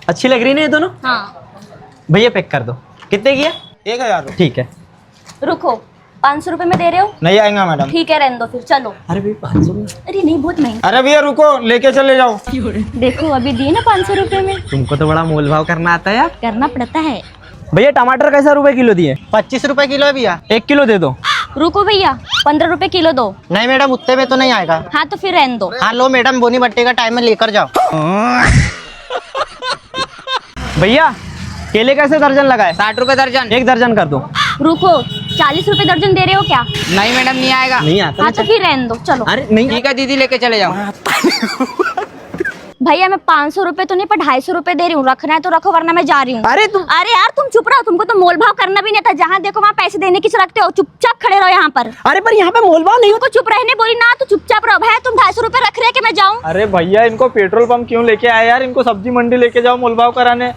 अच्छी लग रही है ये दोनों। हाँ भैया पैक कर दो। कितने की है? 1000। ठीक है। रुको, 500 रुपए में दे रहे हो? नहीं आएगा मैडम। ठीक है, रहने दो फिर, चलो। अरे भैया 500 में अरे नहीं, बहुत महंगी। अरे भैया रुको, लेके चले जाओ। देखो अभी दिए ना 500 रुपए में, तुमको तो बड़ा मोल भाव करना आता है यार। करना पड़ता है। भैया टमाटर कैसा रुपए किलो दिए? 25 रुपए किलो है भैया। 1 किलो दे दो। रुको भैया, 15 रुपए किलो दो। नहीं मैडम, उतने में तो नहीं आएगा। हाँ तो फिर रहने दो। हाँ लो मैडम, बोनी बट्टे का टाइम है, लेकर जाओ। भैया केले कैसे दर्जन लगाए? 60 रुपए दर्जन। 1 दर्जन कर दो। रुको, 40 रुपए दर्जन दे रहे हो क्या? नहीं मैडम, नहीं आएगा। नहीं आता हाँ ना तो फिर रहने दो, चलो। अरे नहीं। ठीक है दीदी, लेके चले जाओ। भैया मैं 500 रुपए तो नहीं पर 250 रुपए दे रही हूँ, रखना है तो रखो वरना मैं जा रही हूँ। अरे तुम अरे यार तुम चुप रहो, तुमको तो मोल भाव करना भी नहीं था, जहाँ देखो वहाँ पैसे देने की रखते हो, चुपचाप खड़े रहो यहाँ पर। अरे पर यहाँ पे मोल भाव नहीं तुमको चुप रहने बोली ना, तो चुपचाप रहो। भैया तुम 250 रुपए रख रहे हैं कि मैं जाऊँ? अरे भैया इनको पेट्रोल पंप क्यों लेके आए यार, इनको सब्जी मंडी लेके जाओ मोल भाव कराने।